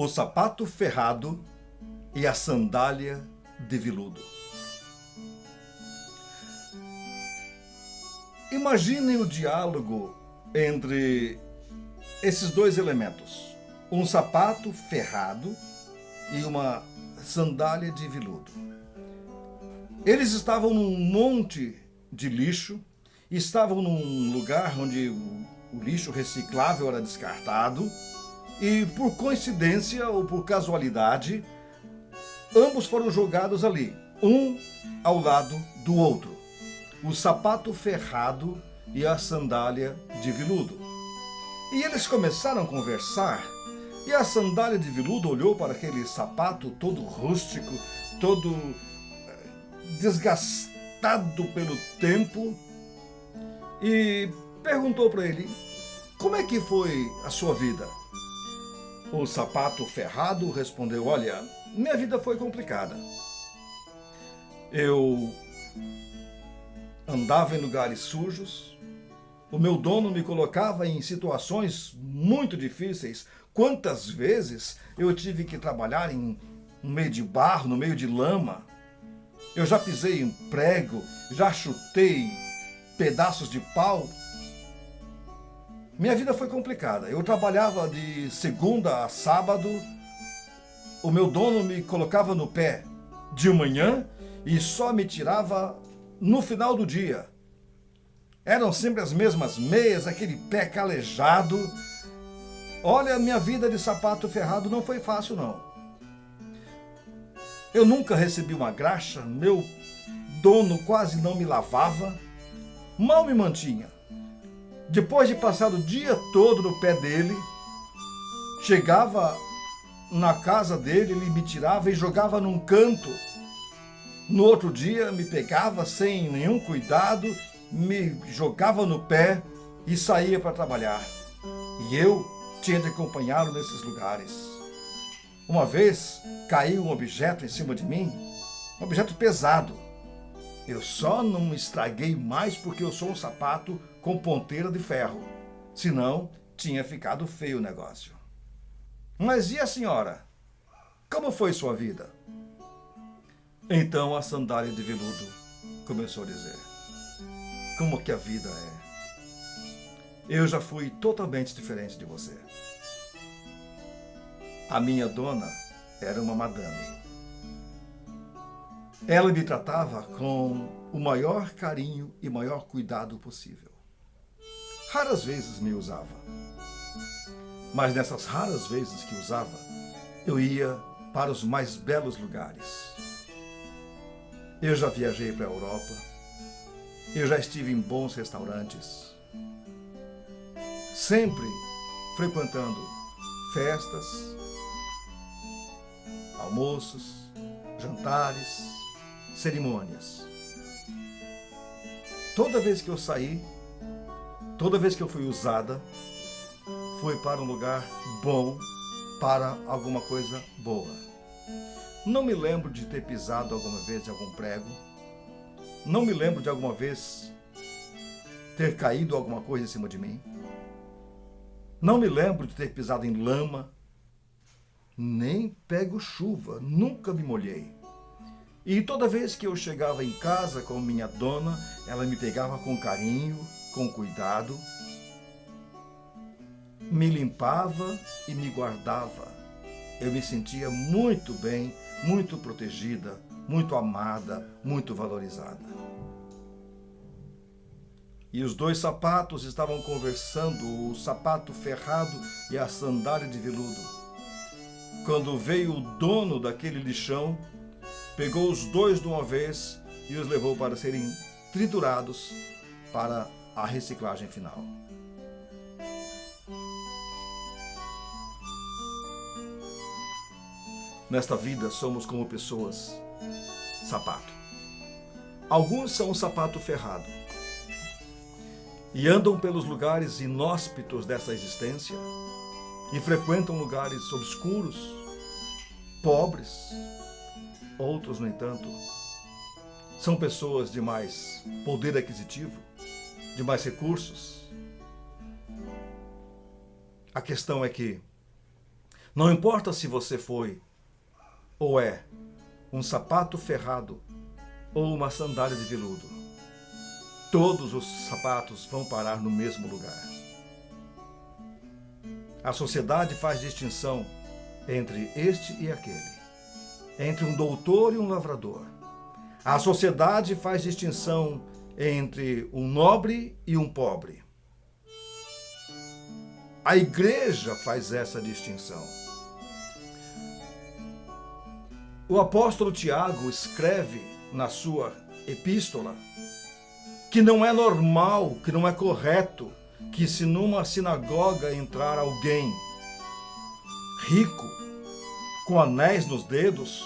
O sapato ferrado e a sandália de veludo. Imaginem o diálogo entre esses dois elementos: um sapato ferrado e uma sandália de veludo. Eles estavam num monte de lixo, estavam num lugar onde o lixo reciclável era descartado e, por coincidência ou por casualidade, ambos foram jogados ali, um ao lado do outro. O sapato ferrado e a sandália de veludo. E eles começaram a conversar, e a sandália de veludo olhou para aquele sapato todo rústico, todo desgastado pelo tempo, e perguntou para ele: como é que foi a sua vida? O sapato ferrado respondeu: olha, minha vida foi complicada. Eu andava em lugares sujos, o meu dono me colocava em situações muito difíceis. Quantas vezes eu tive que trabalhar no meio de barro, no meio de lama. Eu já pisei em prego, já chutei pedaços de pau. Minha vida foi complicada. Eu trabalhava de segunda a sábado, o meu dono me colocava no pé de manhã e só me tirava no final do dia. Eram sempre as mesmas meias, aquele pé calejado. Olha, a minha vida de sapato ferrado não foi fácil, não. Eu nunca recebi uma graxa, meu dono quase não me lavava, mal me mantinha. Depois de passar o dia todo no pé dele, chegava na casa dele, ele me tirava e jogava num canto. No outro dia me pegava sem nenhum cuidado, me jogava no pé e saía para trabalhar. E eu tinha de acompanhá-lo nesses lugares. Uma vez caiu um objeto em cima de mim, um objeto pesado. Eu só não me estraguei mais porque eu sou um sapato com ponteira de ferro. Senão, tinha ficado feio o negócio. Mas e a senhora? Como foi sua vida? Então a sandália de veludo começou a dizer: como que a vida é? Eu já fui totalmente diferente de você. A minha dona era uma madame. Ela me tratava com o maior carinho e maior cuidado possível. Raras vezes me usava. Mas nessas raras vezes que usava, eu ia para os mais belos lugares. Eu já viajei para a Europa. Eu já estive em bons restaurantes. Sempre frequentando festas, almoços, jantares, cerimônias. Toda vez que eu saí, toda vez que eu fui usada, foi para um lugar bom, para alguma coisa boa. Não me lembro de ter pisado alguma vez em algum prego. Não me lembro de alguma vez ter caído alguma coisa em cima de mim. Não me lembro de ter pisado em lama. Nem pego chuva, nunca me molhei. E toda vez que eu chegava em casa com minha dona, ela me pegava com carinho, com cuidado, me limpava e me guardava. Eu me sentia muito bem, muito protegida, muito amada, muito valorizada. E os dois sapatos estavam conversando, o sapato ferrado e a sandália de veludo, quando veio o dono daquele lixão, pegou os dois de uma vez e os levou para serem triturados para a reciclagem final. Nesta vida somos como pessoas, sapato. Alguns são o sapato ferrado e andam pelos lugares inóspitos dessa existência e frequentam lugares obscuros, pobres. Outros, no entanto, são pessoas de mais poder aquisitivo, de mais recursos. A questão é que Não importa se você foi ou é um sapato ferrado ou uma sandália de veludo, todos os sapatos vão parar no mesmo lugar. A sociedade faz distinção entre este e aquele, entre um doutor e um lavrador. A sociedade faz distinção entre um nobre e um pobre. A igreja faz essa distinção. O apóstolo Tiago escreve na sua epístola que não é normal, que não é correto que se numa sinagoga entrar alguém rico, com anéis nos dedos,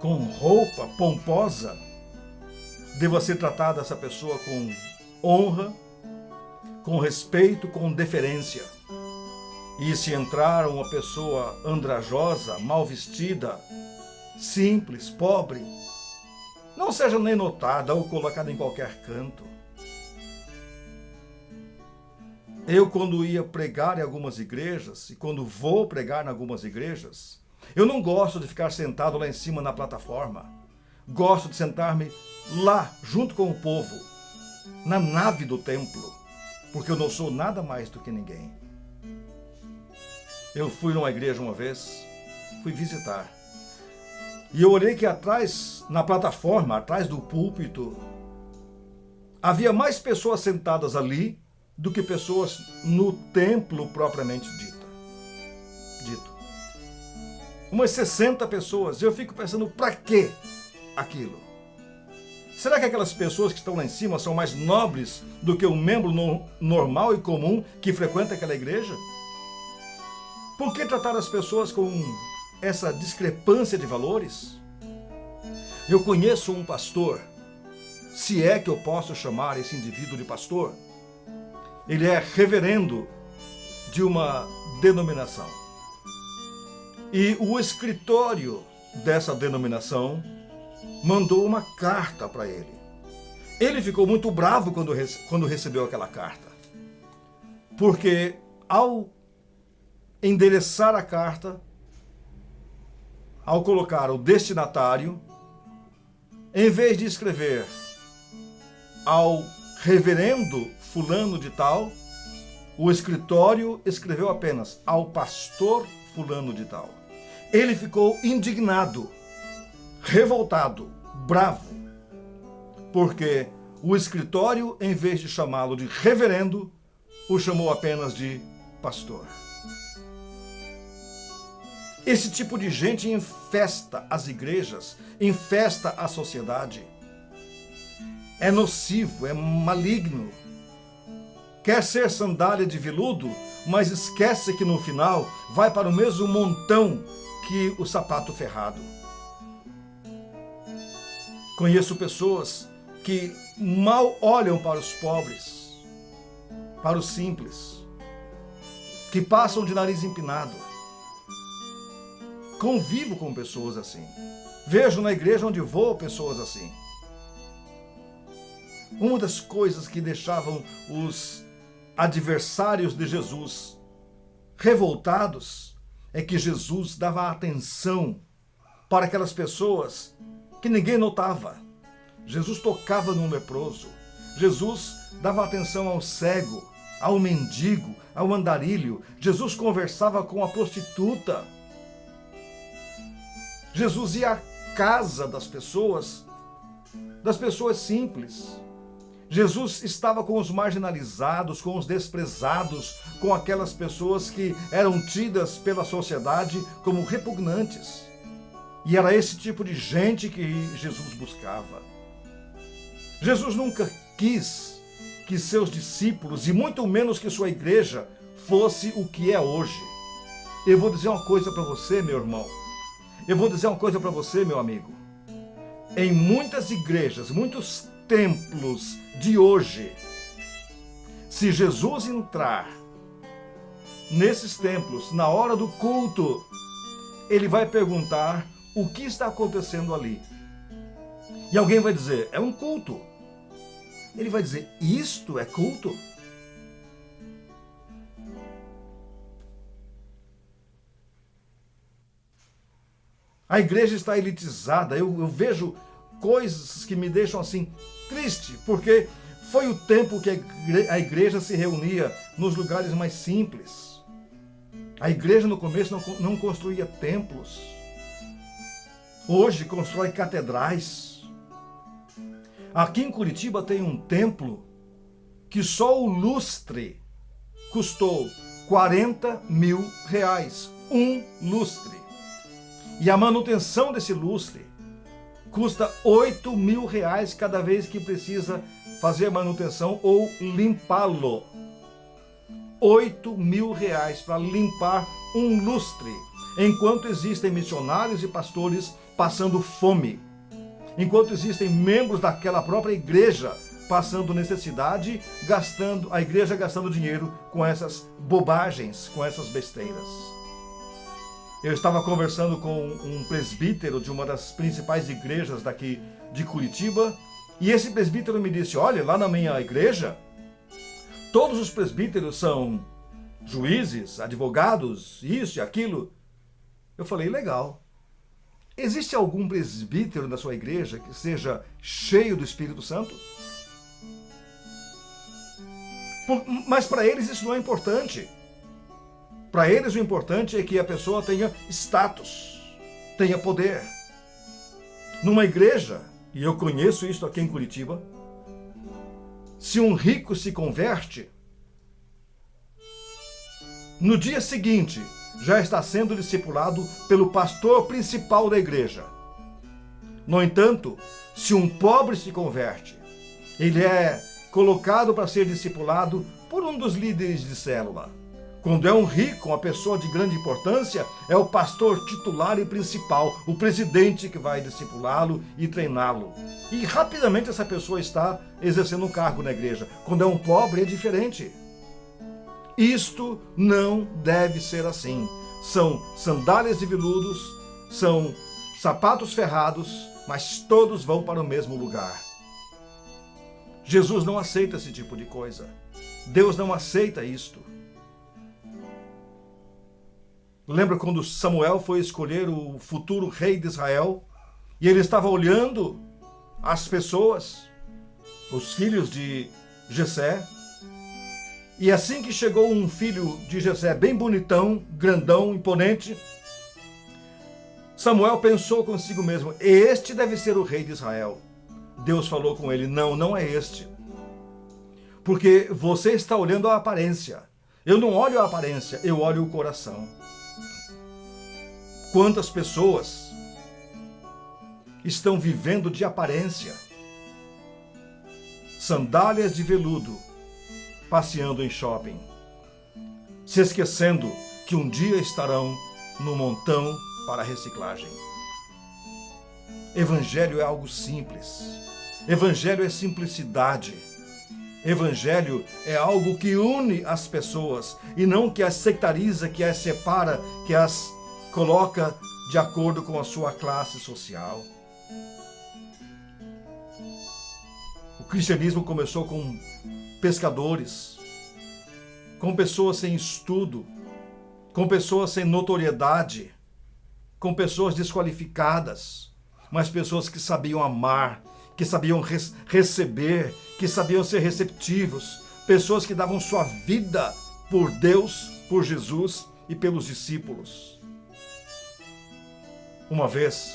com roupa pomposa, deva ser tratada essa pessoa com honra, com respeito, com deferência. E se entrar uma pessoa andrajosa, mal vestida, simples, pobre, não seja nem notada ou colocada em qualquer canto. Eu, quando ia pregar em algumas igrejas, e quando vou pregar em algumas igrejas, eu não gosto de ficar sentado lá em cima na plataforma. Gosto de sentar-me lá, junto com o povo, na nave do templo, porque eu não sou nada mais do que ninguém. Eu fui numa igreja uma vez, fui visitar, e eu olhei que atrás, na plataforma, atrás do púlpito, havia mais pessoas sentadas ali do que pessoas no templo propriamente dito. Umas 60 pessoas. Eu fico pensando, para quê aquilo? Será que aquelas pessoas que estão lá em cima são mais nobres do que um membro normal e comum que frequenta aquela igreja? Por que tratar as pessoas com essa discrepância de valores? Eu conheço um pastor, se é que eu posso chamar esse indivíduo de pastor. Ele é reverendo de uma denominação. E o escritório dessa denominação mandou uma carta para ele. Ele ficou muito bravo quando recebeu aquela carta. Porque ao endereçar a carta, ao colocar o destinatário, em vez de escrever ao reverendo fulano de tal, o escritório escreveu apenas ao pastor fulano de tal. Ele ficou indignado, revoltado, bravo, porque o escritório, em vez de chamá-lo de reverendo, o chamou apenas de pastor. Esse tipo de gente infesta as igrejas, infesta a sociedade. É nocivo, é maligno. Quer ser sandália de veludo, mas esquece que no final vai para o mesmo montão que o sapato ferrado. Conheço pessoas que mal olham para os pobres, para os simples, que passam de nariz empinado. Convivo com pessoas assim. Vejo na igreja onde vou pessoas assim. Uma das coisas que deixavam os adversários de Jesus revoltados é que Jesus dava atenção para aquelas pessoas que ninguém notava. Jesus tocava num leproso. Jesus dava atenção ao cego, ao mendigo, ao andarilho. Jesus conversava com a prostituta. Jesus ia à casa das pessoas simples. Jesus estava com os marginalizados, com os desprezados, com aquelas pessoas que eram tidas pela sociedade como repugnantes. E era esse tipo de gente que Jesus buscava. Jesus nunca quis que seus discípulos, e muito menos que sua igreja, fosse o que é hoje. Eu vou dizer uma coisa para você, meu irmão. Eu vou dizer uma coisa para você, meu amigo. Em muitas igrejas, muitos templos de hoje, se Jesus entrar nesses templos, na hora do culto, ele vai perguntar o que está acontecendo ali. E alguém vai dizer, é um culto. Ele vai dizer, isto é culto? A igreja está elitizada. Eu vejo coisas que me deixam assim triste, porque foi o tempo que a igreja se reunia nos lugares mais simples. A igreja no começo não construía templos. Hoje constrói catedrais. Aqui em Curitiba tem um templo que só o lustre custou R$40 mil. Um lustre. E a manutenção desse lustre custa R$8 mil cada vez que precisa fazer manutenção ou limpá-lo. R$8 mil para limpar um lustre, enquanto existem missionários e pastores passando fome, enquanto existem membros daquela própria igreja passando necessidade, a igreja gastando dinheiro com essas bobagens, com essas besteiras. Eu estava conversando com um presbítero de uma das principais igrejas daqui de Curitiba, e esse presbítero me disse: olha, lá na minha igreja, todos os presbíteros são juízes, advogados, isso e aquilo. Eu falei: legal. Existe algum presbítero na sua igreja que seja cheio do Espírito Santo? Mas para eles isso não é importante. Para eles o importante é que a pessoa tenha status, tenha poder. Numa igreja, e eu conheço isso aqui em Curitiba, se um rico se converte, no dia seguinte já está sendo discipulado pelo pastor principal da igreja. No entanto, se um pobre se converte, ele é colocado para ser discipulado por um dos líderes de célula. Quando é um rico, uma pessoa de grande importância, é o pastor titular e principal, o presidente que vai discipulá-lo e treiná-lo. E rapidamente essa pessoa está exercendo um cargo na igreja. Quando é um pobre, é diferente. Isto não deve ser assim. São sandálias de veludos, são sapatos ferrados, mas todos vão para o mesmo lugar. Jesus não aceita esse tipo de coisa. Deus não aceita isto. Lembra quando Samuel foi escolher o futuro rei de Israel? E ele estava olhando as pessoas, os filhos de Jessé. E assim que chegou um filho de Jessé, bem bonitão, grandão, imponente, Samuel pensou consigo mesmo: este deve ser o rei de Israel. Deus falou com ele: não, não é este. Porque você está olhando a aparência. Eu não olho a aparência, eu olho o coração. Quantas pessoas estão vivendo de aparência? Sandálias de veludo, passeando em shopping, se esquecendo que um dia estarão no montão para reciclagem. Evangelho é algo simples. Evangelho é simplicidade. Evangelho é algo que une as pessoas e não que as sectariza, que as separa, que as coloca de acordo com a sua classe social. O cristianismo começou com pescadores, com pessoas sem estudo, com pessoas sem notoriedade, com pessoas desqualificadas, mas pessoas que sabiam amar, que sabiam receber, que sabiam ser receptivos, pessoas que davam sua vida por Deus, por Jesus e pelos discípulos. Uma vez,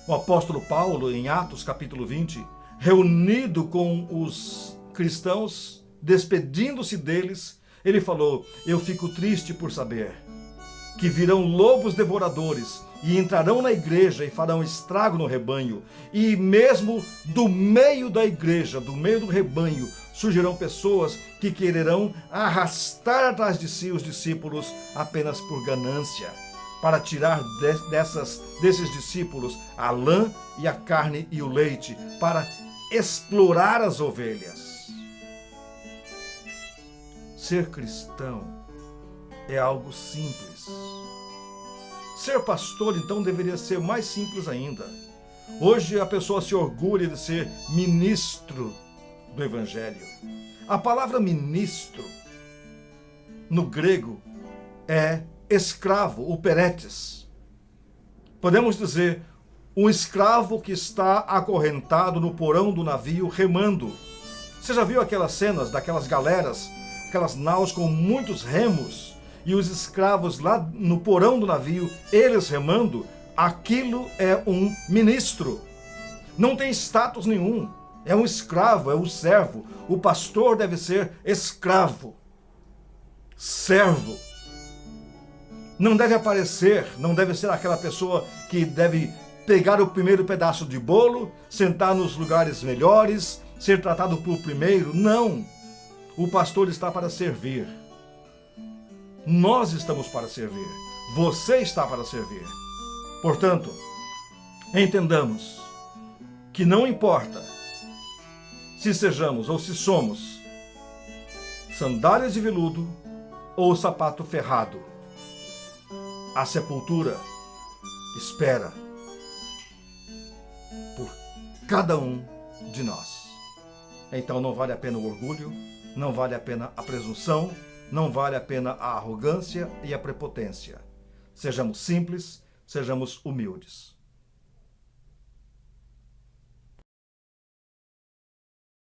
o apóstolo Paulo, em Atos capítulo 20, reunido com os cristãos, despedindo-se deles, ele falou: eu fico triste por saber que virão lobos devoradores e entrarão na igreja e farão estrago no rebanho, e mesmo do meio da igreja, do meio do rebanho, surgirão pessoas que quererão arrastar atrás de si os discípulos apenas por ganância, para tirar desses discípulos a lã e a carne e o leite, para explorar as ovelhas. Ser cristão é algo simples. Ser pastor, então, deveria ser mais simples ainda. Hoje a pessoa se orgulha de ser ministro do Evangelho. A palavra ministro, no grego, é escravo, o peretes. Podemos dizer, um escravo que está acorrentado no porão do navio remando. Você já viu aquelas cenas daquelas galeras, aquelas naus com muitos remos e os escravos lá no porão do navio, eles remando? Aquilo é um ministro. Não tem status nenhum. É um escravo, é um servo. O pastor deve ser escravo, servo. Não deve aparecer, não deve ser aquela pessoa que deve pegar o primeiro pedaço de bolo, sentar nos lugares melhores, ser tratado por primeiro. Não. O pastor está para servir. Nós estamos para servir. Você está para servir. Portanto, entendamos que não importa se sejamos ou se somos sandálias de veludo ou sapato ferrado, a sepultura espera por cada um de nós. Então não vale a pena o orgulho, não vale a pena a presunção, não vale a pena a arrogância e a prepotência. Sejamos simples, sejamos humildes.